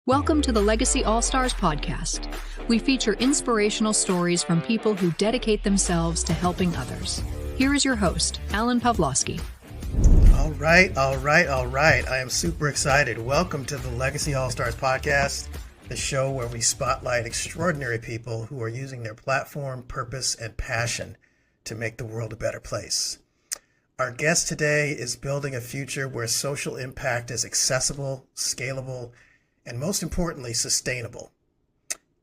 Welcome to the Legacy All-Stars podcast. We feature inspirational stories from people who dedicate themselves to helping others. Here is your host, Alan Pawlowski. All right. I am super excited. Welcome to the Legacy All-Stars podcast, the show where we spotlight extraordinary people who are using their platform, purpose, and passion to make the world a better place. Our guest today is building a future where social impact is accessible, scalable, and most importantly, sustainable.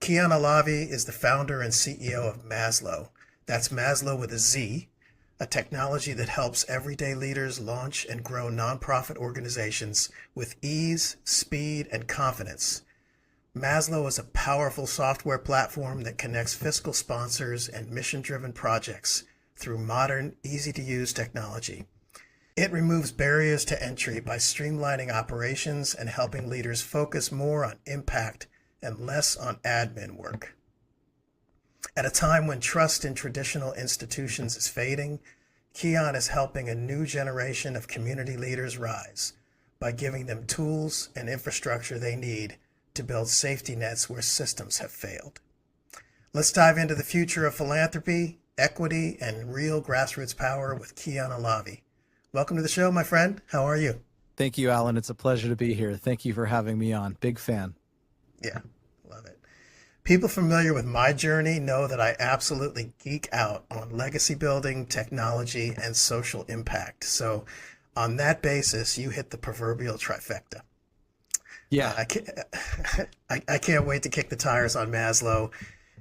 Kian Alavi is the founder and CEO of Mazlo. That's Mazlo with a Z, a technology that helps everyday leaders launch and grow nonprofit organizations with ease, speed, and confidence. Mazlo is a powerful software platform that connects fiscal sponsors and mission-driven projects through modern, easy-to-use technology. It removes barriers to entry by streamlining operations and helping leaders focus more on impact and less on admin work. At a time when trust in traditional institutions is fading, Kian is helping a new generation of community leaders rise by giving them tools and infrastructure they need to build safety nets where systems have failed. Let's dive into the future of philanthropy, equity, and real grassroots power with Kian Alavi. Welcome to the show, my friend. How are you? Thank you, Alan. It's a pleasure to be here. Thank you for having me on. Big fan. Yeah, love it. People familiar with my journey know that I absolutely geek out on legacy building, technology, and social impact. So on that basis, you hit the proverbial trifecta. Yeah. I can't wait to kick the tires on Mazlo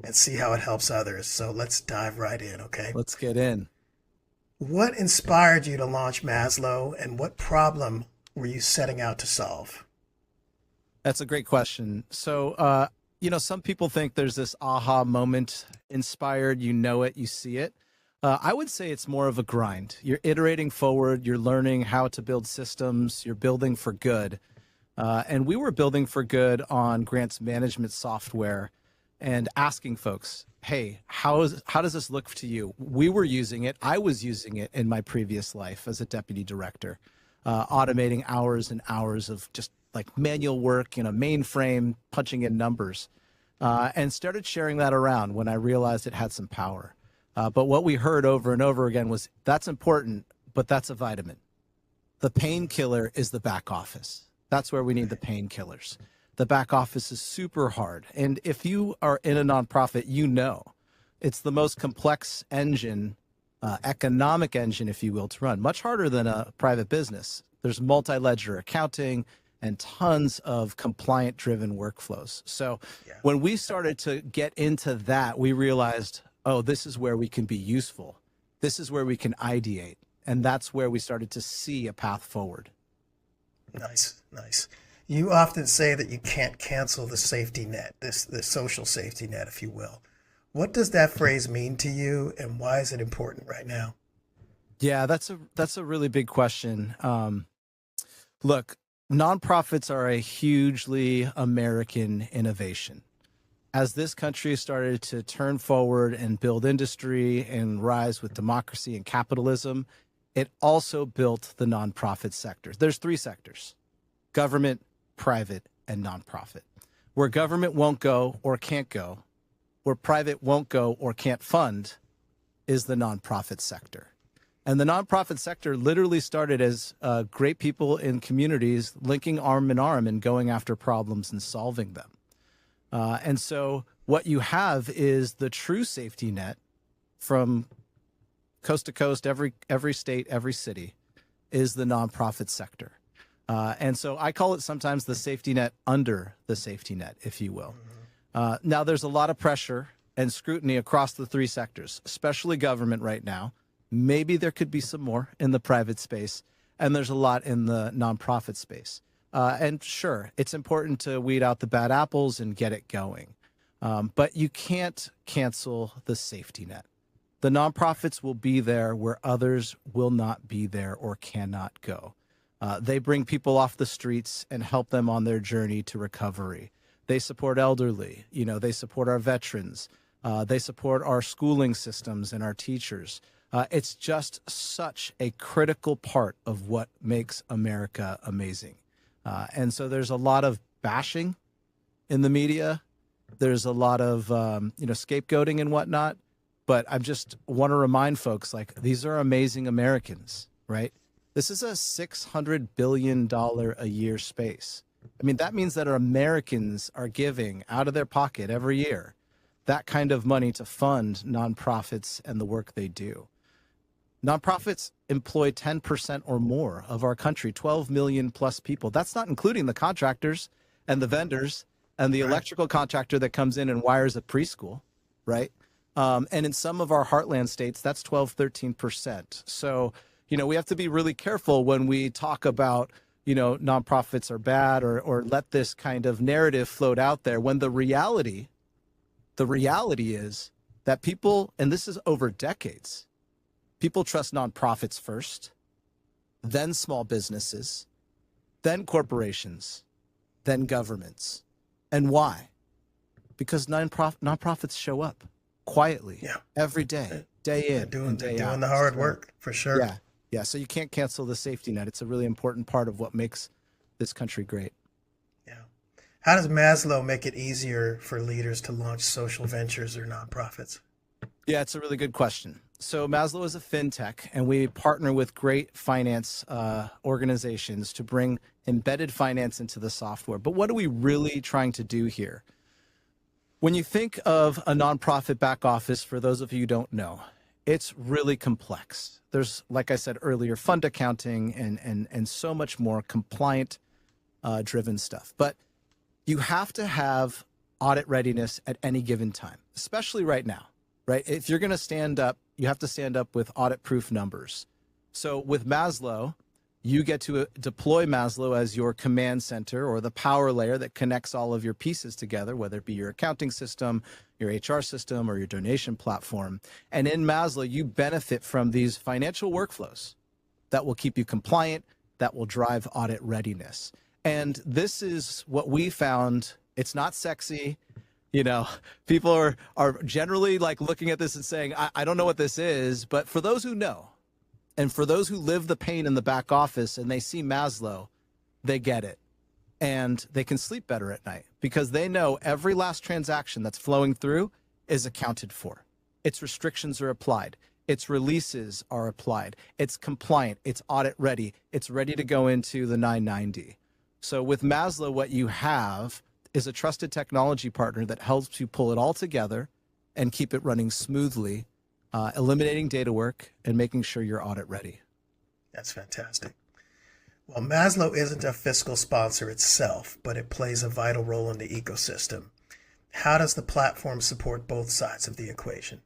and see how it helps others. So let's dive right in, okay? Let's get in. What inspired you to launch Mazlo, and what problem were you setting out to solve? That's a great question. So, some people think there's this aha moment, inspired, you know it, you see it. I would say it's more of a grind. You're iterating forward, you're learning how to build systems, you're building for good. And we were building for good on grants management software and asking folks, hey, how does this look to you? We were using it. I was using it in my previous life as a deputy director, automating hours and hours of just like manual work in a mainframe, punching in numbers, and started sharing that around when I realized it had some power. But what we heard over and over again was, that's important, but that's a vitamin. The painkiller is the back office. That's where we need the painkillers. The back office is super hard. And if you are in a nonprofit, you know it's the most complex engine, economic engine, if you will, to run. Much harder than a private business. There's multi-ledger accounting and tons of compliant-driven workflows. So when we started to get into that, we realized, oh, this is where we can be useful. This is where we can ideate. And that's where we started to see a path forward. Nice. You often say that you can't cancel the safety net, the social safety net, if you will. What does that phrase mean to you, and why is it important right now? Yeah, that's a really big question. Look, nonprofits are a hugely American innovation. As this country started to turn forward and build industry and rise with democracy and capitalism, it also built the nonprofit sector. There's three sectors: government, private, and nonprofit. Where government won't go or can't go, where private won't go or can't fund, is the nonprofit sector. And the nonprofit sector literally started as great people in communities linking arm in arm and going after problems and solving them. And so what you have is the true safety net from coast to coast, every state, every city, is the nonprofit sector. And so I call it sometimes the safety net under the safety net, if you will. Now, there's a lot of pressure and scrutiny across the three sectors, especially government right now. Maybe there could be some more in the private space, and there's a lot in the nonprofit space. And sure, it's important to weed out the bad apples and get it going. But you can't cancel the safety net. The nonprofits will be there where others will not be there or cannot go. They bring people off the streets and help them on their journey to recovery. They support elderly, they support our veterans. They support our schooling systems and our teachers. It's just such a critical part of what makes America amazing. And so there's a lot of bashing in the media. There's a lot of, scapegoating and whatnot. But I just want to remind folks, like, these are amazing Americans, right? This is a $600 billion a year space. I mean, that means that our Americans are giving out of their pocket every year that kind of money to fund nonprofits and the work they do. Nonprofits employ 10% or more of our country, 12 million plus people. That's not including the contractors and the vendors and the electrical contractor that comes in and wires a preschool, right? And in some of our heartland states, that's 12, 13%. So, we have to be really careful when we talk about, nonprofits are bad or let this kind of narrative float out there when the reality is that people, and this is over decades, people trust nonprofits first, then small businesses, then corporations, then governments. And why? Because nonprofits show up quietly every day, day in, and day out. Doing the hard work, for sure. Yeah. So you can't cancel the safety net. It's a really important part of what makes this country great. Yeah. How does Mazlo make it easier for leaders to launch social ventures or nonprofits? Yeah, it's a really good question. So Mazlo is a fintech, and we partner with great finance organizations to bring embedded finance into the software. But what are we really trying to do here? When you think of a nonprofit back office, for those of you who don't know, it's really complex. There's, like I said earlier, fund accounting and so much more compliant driven stuff. But you have to have audit readiness at any given time, especially right now, right? If you're going to stand up, you have to stand up with audit proof numbers. So with Mazlo, you get to deploy Mazlo as your command center or the power layer that connects all of your pieces together, whether it be your accounting system, your HR system, or your donation platform. And in Mazlo, you benefit from these financial workflows that will keep you compliant, that will drive audit readiness. And this is what we found. It's not sexy. People are generally like looking at this and saying, I don't know what this is. But for those who know, and for those who live the pain in the back office and they see Mazlo, they get it. And they can sleep better at night because they know every last transaction that's flowing through is accounted for. Its restrictions are applied. Its releases are applied. It's compliant. It's audit ready. It's ready to go into the 990. So with Mazlo, what you have is a trusted technology partner that helps you pull it all together and keep it running smoothly, eliminating data work and making sure you're audit ready. That's fantastic. Well, Mazlo isn't a fiscal sponsor itself, but it plays a vital role in the ecosystem. How does the platform support both sides of the equation?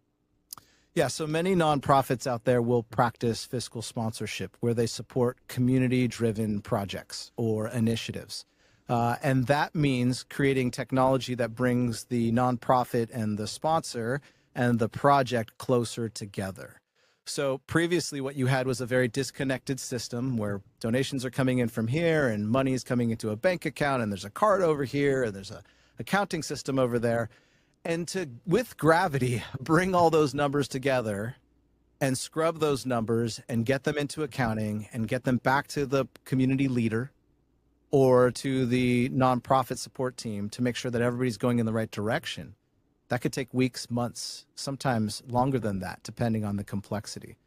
Yeah, so many nonprofits out there will practice fiscal sponsorship where they support community-driven projects or initiatives. And that means creating technology that brings the nonprofit and the sponsor and the project closer together. So previously what you had was a very disconnected system where donations are coming in from here and money is coming into a bank account and there's a card over here and there's a accounting system over there. And to, with gravity, bring all those numbers together and scrub those numbers and get them into accounting and get them back to the community leader or to the nonprofit support team to make sure that everybody's going in the right direction. That could take weeks, months, sometimes longer than that, depending on the complexity.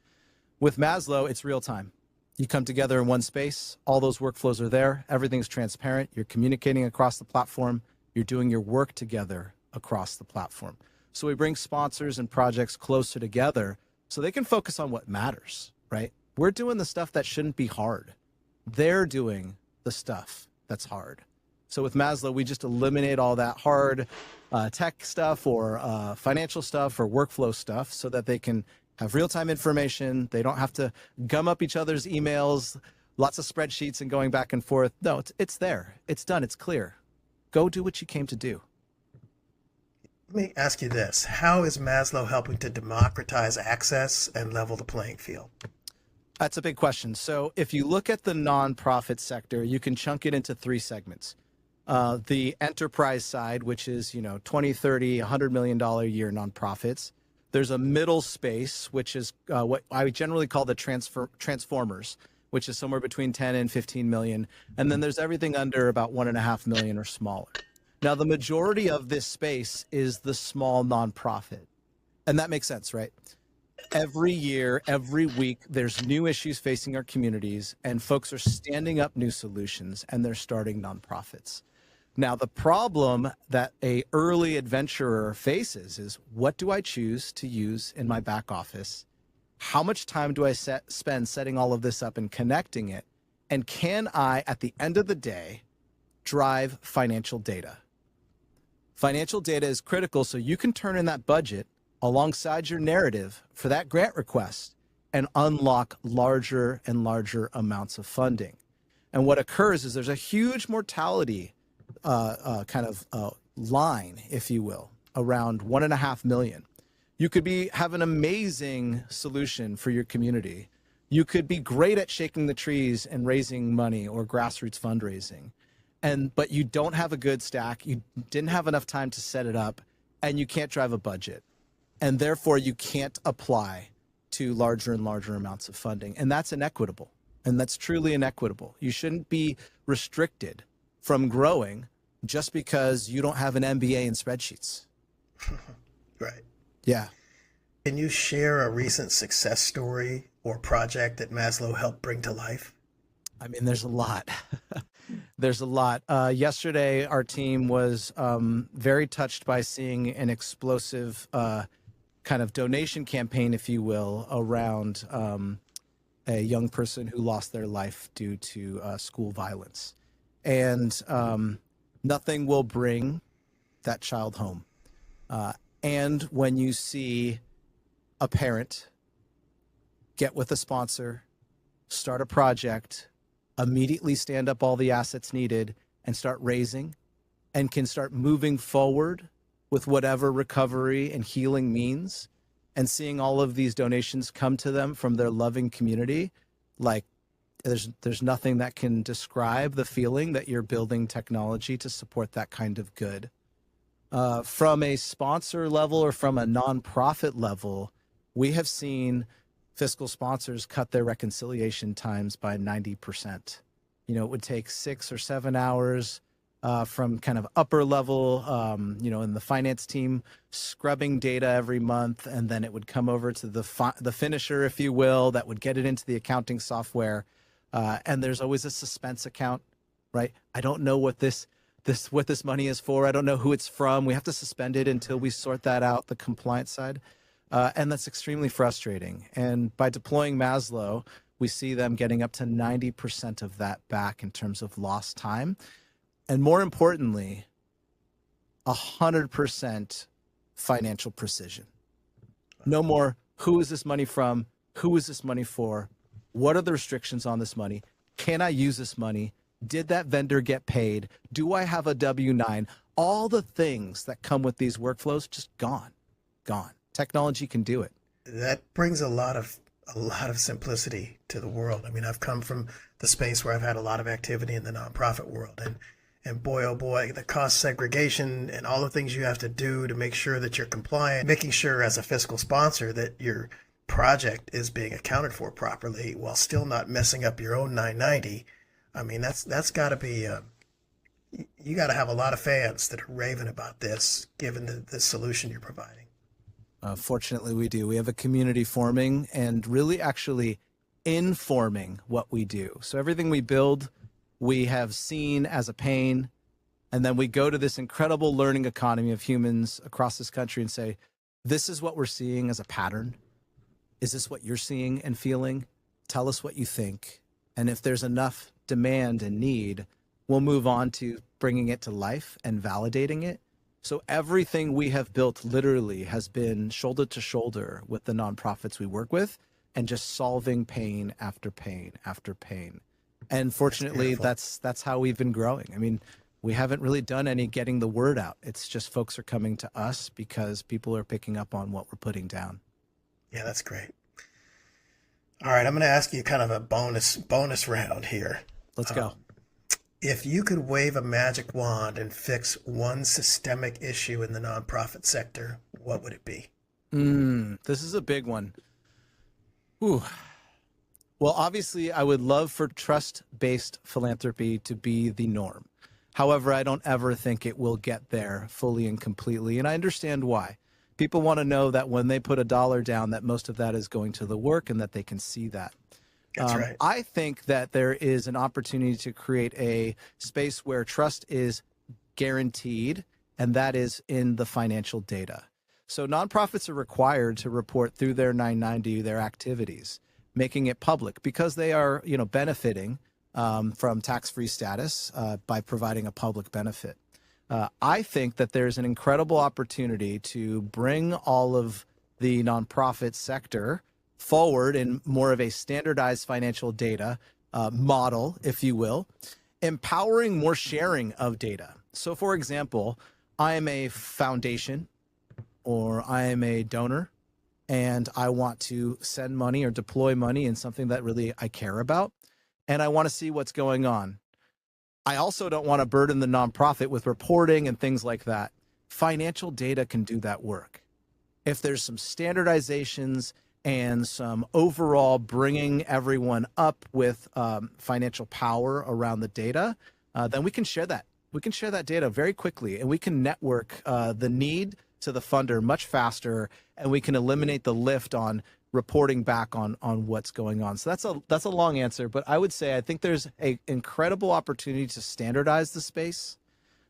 With Mazlo, it's real time. You come together in one space, all those workflows are there, everything's transparent, you're communicating across the platform, you're doing your work together across the platform. So we bring sponsors and projects closer together so they can focus on what matters, right? We're doing the stuff that shouldn't be hard. They're doing the stuff that's hard. So with Mazlo, we just eliminate all that hard tech stuff or financial stuff or workflow stuff so that they can have real-time information. They don't have to gum up each other's emails, lots of spreadsheets and going back and forth. No, it's there. It's done. It's clear. Go do what you came to do. Let me ask you this. How is Mazlo helping to democratize access and level the playing field? That's a big question. So if you look at the nonprofit sector, you can chunk it into three segments. The enterprise side, which is, 20, 30, $100 million a year nonprofits. There's a middle space, which is what I would generally call the transformers, which is somewhere between 10 and 15 million. And then there's everything under about 1.5 million or smaller. Now, the majority of this space is the small nonprofit. And that makes sense, right? Every year, every week, there's new issues facing our communities, and folks are standing up new solutions, and they're starting nonprofits. Now, the problem that a early adventurer faces is, what do I choose to use in my back office? How much time do I spend setting all of this up and connecting it? And can I, at the end of the day, drive financial data? Financial data is critical so you can turn in that budget alongside your narrative for that grant request and unlock larger and larger amounts of funding. And what occurs is there's a huge mortality line, if you will, around 1.5 million. You could have an amazing solution for your community. You could be great at shaking the trees and raising money or grassroots fundraising. But you don't have a good stack. You didn't have enough time to set it up, and you can't drive a budget. And therefore you can't apply to larger and larger amounts of funding. And that's inequitable. And that's truly inequitable. You shouldn't be restricted from growing just because you don't have an MBA in spreadsheets. Right. Yeah. Can you share a recent success story or project that Mazlo helped bring to life? I mean, there's a lot. There's a lot. Yesterday, our team was very touched by seeing an explosive kind of donation campaign, if you will, around a young person who lost their life due to school violence. And nothing will bring that child home. And when you see a parent get with a sponsor, start a project, immediately stand up all the assets needed and start raising, and can start moving forward with whatever recovery and healing means, and seeing all of these donations come to them from their loving community, like there's nothing that can describe the feeling that you're building technology to support that kind of good. From a sponsor level or from a nonprofit level, we have seen fiscal sponsors cut their reconciliation times by 90%. You know, it would take 6 or 7 hours from kind of upper level, in the finance team, scrubbing data every month, and then it would come over to the finisher, if you will, that would get it into the accounting software. And there's always a suspense account, right? I don't know what this money is for. I don't know who it's from. We have to suspend it until we sort that out, the compliance side. And that's extremely frustrating. And by deploying Mazlo, we see them getting up to 90% of that back in terms of lost time. And more importantly, 100% financial precision. No more, who is this money from? Who is this money for? What are the restrictions on this money? Can I use this money? Did that vendor get paid? Do I have a W-9? All the things that come with these workflows, just gone. Technology can do it. That brings a lot of simplicity to the world. I mean, I've come from the space where I've had a lot of activity in the nonprofit world, and boy, oh boy, the cost segregation and all the things you have to do to make sure that you're compliant, making sure as a fiscal sponsor that your project is being accounted for properly while still not messing up your own 990. I mean, that's got to be, you got to have a lot of fans that are raving about this, given the solution you're providing. Fortunately, we do. We have a community forming and really actually informing what we do. So everything we build, we have seen as a pain, and then we go to this incredible learning economy of humans across this country and say, this is what we're seeing as a pattern. Is this what you're seeing and feeling? Tell us what you think. And if there's enough demand and need, we'll move on to bringing it to life and validating it. So everything we have built literally has been shoulder to shoulder with the nonprofits we work with, and just solving pain after pain after pain. And fortunately, that's how we've been growing. I mean, we haven't really done any getting the word out. It's just folks are coming to us because people are picking up on what we're putting down. Yeah, that's great. All right, I'm going to ask you kind of a bonus round here. Let's go. If you could wave a magic wand and fix one systemic issue in the nonprofit sector, what would it be? This is a big one. Ooh. Well, obviously, I would love for trust-based philanthropy to be the norm. However, I don't ever think it will get there fully and completely. And I understand why. People want to know that when they put a dollar down, that most of that is going to the work and that they can see that. That's right. I think that there is an opportunity to create a space where trust is guaranteed, and that is in the financial data. So nonprofits are required to report through their 990 their activities, making it public because they are, benefiting from tax-free status by providing a public benefit. I think that there's an incredible opportunity to bring all of the nonprofit sector forward in more of a standardized financial data model, if you will, empowering more sharing of data. So for example, I am a foundation or I am a donor and I want to send money or deploy money in something that really I care about, and I want to see what's going on. I also don't want to burden the nonprofit with reporting and things like that. Financial data can do that work. If there's some standardizations and some overall bringing everyone up with financial power around the data, then we can share that. We can share that data very quickly, and we can network the need to the funder much faster, and we can eliminate the lift on reporting back on what's going on. So that's a long answer, but I would say I think there's an incredible opportunity to standardize the space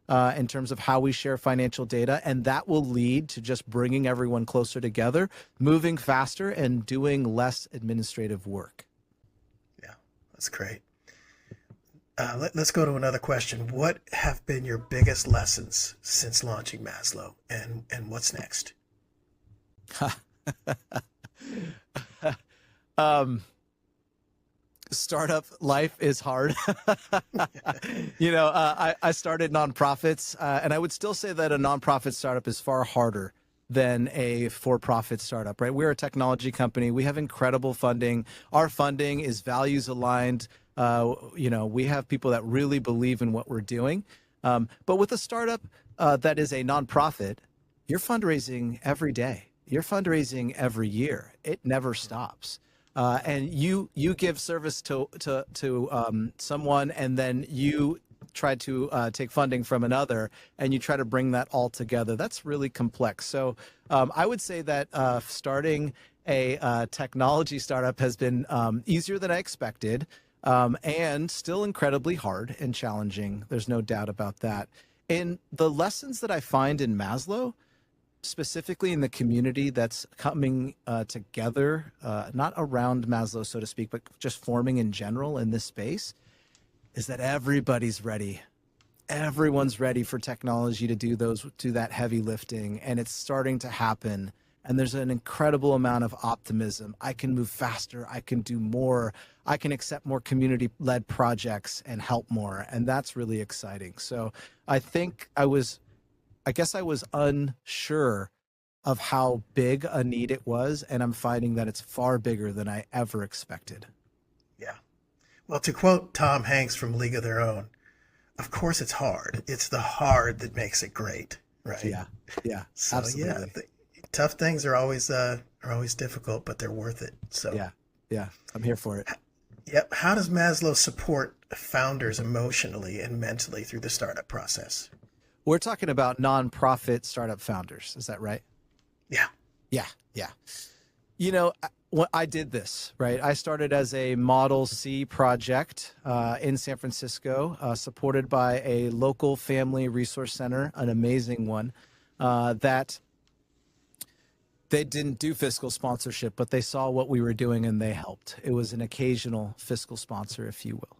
in terms of how we share financial data, and that will lead to just bringing everyone closer together, moving faster, and doing less administrative work. Yeah, that's great. Let's go to another question. What have been your biggest lessons since launching Mazlo, and what's next? Startup life is hard. I started nonprofits, and I would still say that a nonprofit startup is far harder than a for-profit startup, right? We're a technology company. We have incredible funding. Our funding is values aligned. We have people that really believe in what we're doing. But with a startup that is a nonprofit, you're fundraising every day. You're fundraising every year. It never stops. And you give service to someone, and then you try to take funding from another, and you try to bring that all together. That's really complex. So I would say that starting a technology startup has been easier than I expected, and still incredibly hard and challenging. There's no doubt about that. And the lessons that I find in Mazlo, specifically in the community that's coming together, not around Mazlo, so to speak, but just forming in general in this space, is that everybody's ready. Everyone's ready for technology to do that heavy lifting, and it's starting to happen. And there's an incredible amount of optimism. I can move faster. I can do more. I can accept more community-led projects and help more. And that's really exciting. So I guess I was unsure of how big a need it was, and I'm finding that it's far bigger than I ever expected. Yeah. Well, to quote Tom Hanks from League of Their Own, of course it's hard. It's the hard that makes it great, right? Yeah, so, absolutely. Yeah, tough things are always difficult, but they're worth it. So yeah, I'm here for it. Yep. How does Mazlo support founders emotionally and mentally through the startup process? We're talking about nonprofit startup founders. Is that right? Yeah. I did this, right? I started as a Model C project in San Francisco, supported by a local family resource center, an amazing one, that they didn't do fiscal sponsorship, but they saw what we were doing and they helped. It was an occasional fiscal sponsor, if you will.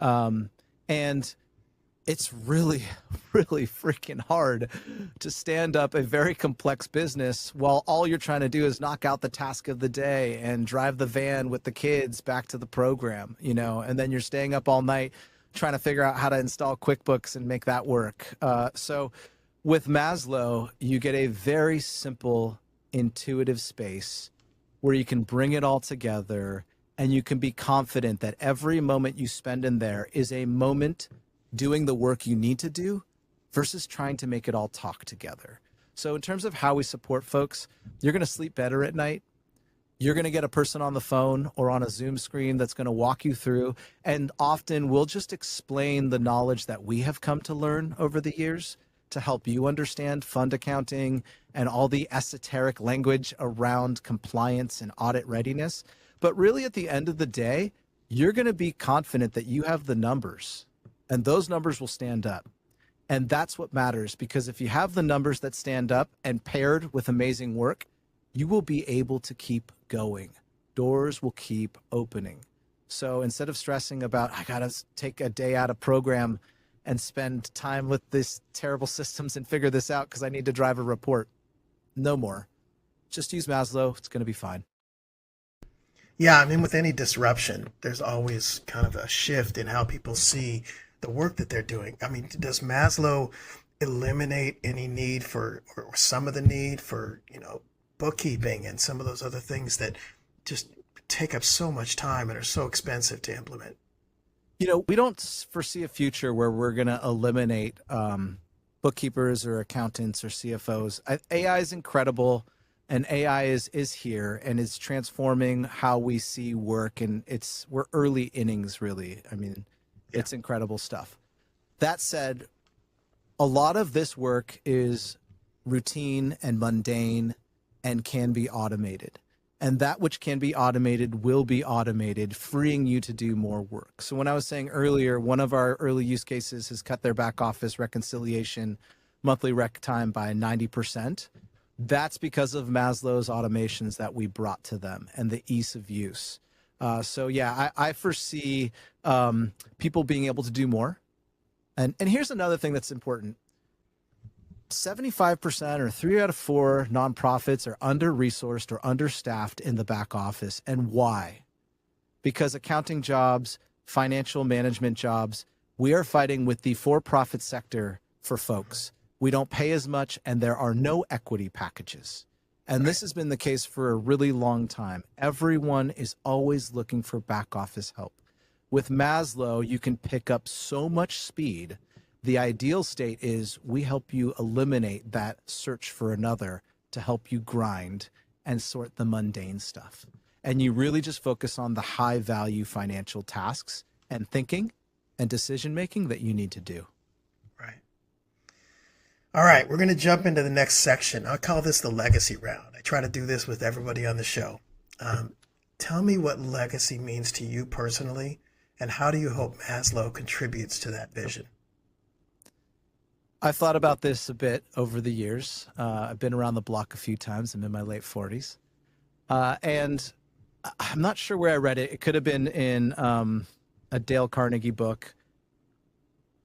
Mm-hmm. And it's really, really freaking hard to stand up a very complex business while all you're trying to do is knock out the task of the day and drive the van with the kids back to the program, and then you're staying up all night trying to figure out how to install QuickBooks and make that work. So with Mazlo, you get a very simple, intuitive space where you can bring it all together, and you can be confident that every moment you spend in there is a moment doing the work you need to do versus trying to make it all talk together. So in terms of how we support folks, you're going to sleep better at night. You're going to get a person on the phone or on a Zoom screen that's going to walk you through, and often we'll just explain the knowledge that we have come to learn over the years to help you understand fund accounting and all the esoteric language around compliance and audit readiness. But really, at the end of the day, you're going to be confident that you have the numbers, and those numbers will stand up. And that's what matters, because if you have the numbers that stand up and paired with amazing work, you will be able to keep going. Doors will keep opening. So instead of stressing about, I got to take a day out of program and spend time with these terrible systems and figure this out because I need to drive a report, no more. Just use Mazlo. It's going to be fine. Yeah, I mean, with any disruption, there's always kind of a shift in how people see the work that they're doing. I mean, does Maslow eliminate any need for, or some of the need for, bookkeeping and some of those other things that just take up so much time and are so expensive to implement? We don't foresee a future where we're going to eliminate bookkeepers or accountants or CFOs. AI is incredible, and AI is here and is transforming how we see work. And we're early innings, really. I mean, it's incredible stuff. That said, a lot of this work is routine and mundane and can be automated. And that which can be automated will be automated, freeing you to do more work. So when I was saying earlier, one of our early use cases has cut their back office reconciliation monthly rec time by 90%. That's because of Maslow's automations that we brought to them and the ease of use. I foresee people being able to do more. And here's another thing that's important. 75% or 3 out of 4 nonprofits are under-resourced or understaffed in the back office. And why? Because accounting jobs, financial management jobs, we are fighting with the for-profit sector for folks. We don't pay as much, and there are no equity packages. And this has been the case for a really long time. Everyone is always looking for back office help. With Mazlo, you can pick up so much speed. The ideal state is we help you eliminate that search for another to help you grind and sort the mundane stuff. And you really just focus on the high value financial tasks and thinking and decision making that you need to do. Right. All right, we're going to jump into the next section. I'll call this the legacy round. I try to do this with everybody on the show. Tell me what legacy means to you personally, and how do you hope Mazlo contributes to that vision? I've thought about this a bit over the years. I've been around the block a few times. I'm in my late 40s. And I'm not sure where I read it. It could have been in a Dale Carnegie book.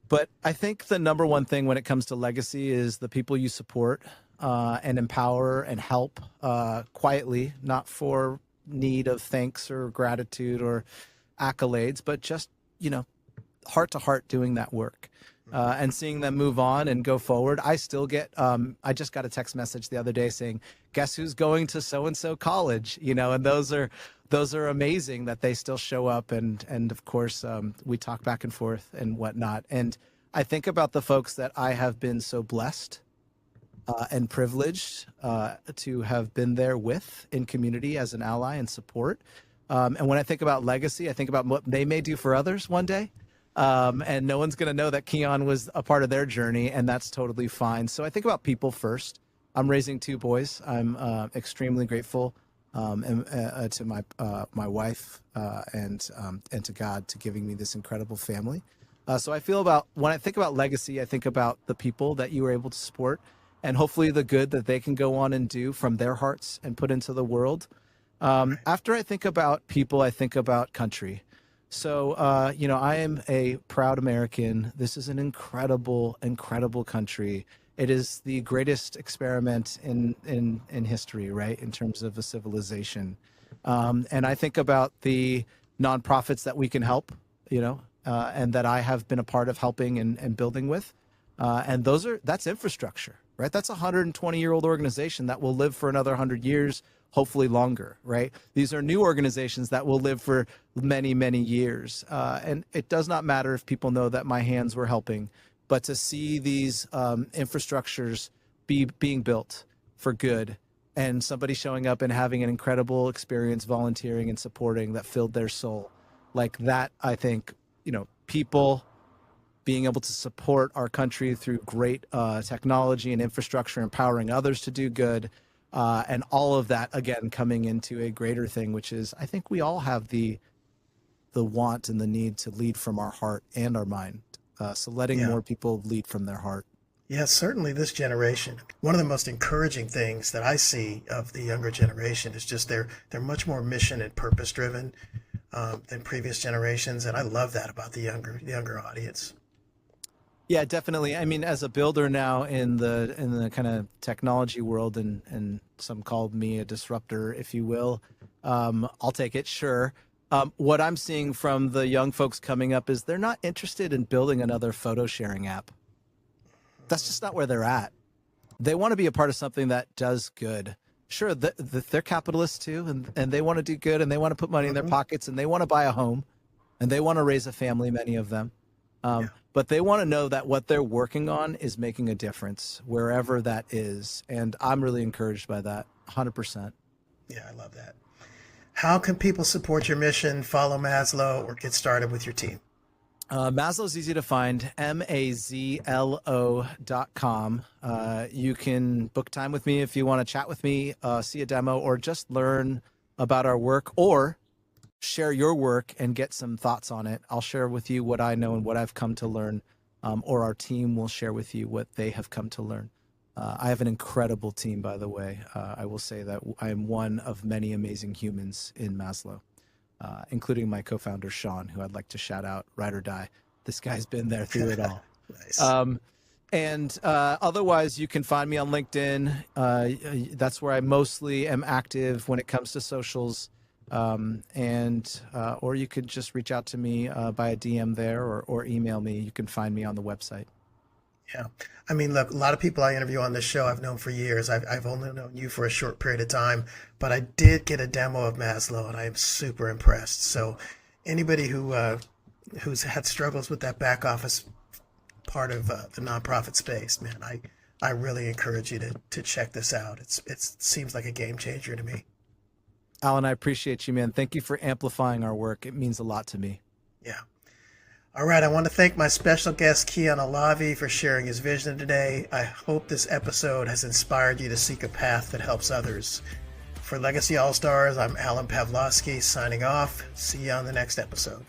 But I think the number one thing when it comes to legacy is the people you support and empower and help quietly, not for need of thanks or gratitude or accolades, but just, heart to heart doing that work. And seeing them move on and go forward. I still get, I just got a text message the other day saying, guess who's going to so-and-so college, and those are amazing that they still show up. And of course, we talk back and forth and whatnot. And I think about the folks that I have been so blessed and privileged to have been there with in community as an ally and support. And when I think about legacy, I think about what they may do for others one day. And no one's going to know that Kian was a part of their journey, and that's totally fine. So I think about people first. I'm raising 2 boys. I'm extremely grateful to my wife and to God to giving me this incredible family. So I feel about, when I think about legacy, I think about the people that you were able to support and hopefully the good that they can go on and do from their hearts and put into the world. After I think about people, I think about country. So, I am a proud American. This is an incredible, incredible country. It is the greatest experiment in history, right, in terms of a civilization. And I think about the nonprofits that we can help, and that I have been a part of helping and building with. And that's infrastructure, right? That's a 120-year-old organization that will live for another 100 years, hopefully longer, right? These are new organizations that will live for many, many years. And it does not matter if people know that my hands were helping, but to see these infrastructures being built for good and somebody showing up and having an incredible experience volunteering and supporting that filled their soul. Like that, I think, people being able to support our country through great technology and infrastructure, empowering others to do good, and all of that, again, coming into a greater thing, which is, I think we all have the want and the need to lead from our heart and our mind. So letting more people lead from their heart. Yeah, certainly this generation. One of the most encouraging things that I see of the younger generation is just they're much more mission and purpose driven than previous generations, and I love that about the younger audience. Yeah, definitely. I mean, as a builder now in the kind of technology world, and some called me a disruptor, if you will. I'll take it, sure. What I'm seeing from the young folks coming up is they're not interested in building another photo sharing app. That's just not where they're at. They want to be a part of something that does good. Sure, they're capitalists too, and they want to do good, and they want to put money in their pockets, and they want to buy a home, and they want to raise a family, many of them. But they want to know that what they're working on is making a difference wherever that is. And I'm really encouraged by that, 100%. Yeah, I love that. How can people support your mission, follow Mazlo, or get started with your team? Mazlo's easy to find, mazlo.com. You can book time with me if you want to chat with me, see a demo, or just learn about our work, or share your work and get some thoughts on it. I'll share with you what I know and what I've come to learn, or our team will share with you what they have come to learn. I have an incredible team, by the way. I will say that I am one of many amazing humans in Mazlo, including my co-founder, Sean, who I'd like to shout out, ride or die. This guy's been there through it all. Nice. Otherwise, you can find me on LinkedIn. That's where I mostly am active when it comes to socials. Or you could just reach out to me by a DM there, or email me. You can find me on the website. Yeah. I mean, look, a lot of people I interview on this show I've known for years. I've only known you for a short period of time, but I did get a demo of Mazlo, and I am super impressed. So anybody who's had struggles with that back office part of the nonprofit space, man, I really encourage you to check this out. It seems like a game changer to me. Alan, I appreciate you, man. Thank you for amplifying our work. It means a lot to me. Yeah. All right. I want to thank my special guest, Kian Alavi, for sharing his vision today. I hope this episode has inspired you to seek a path that helps others. For Legacy All Stars, I'm Alan Pavlovsky signing off. See you on the next episode.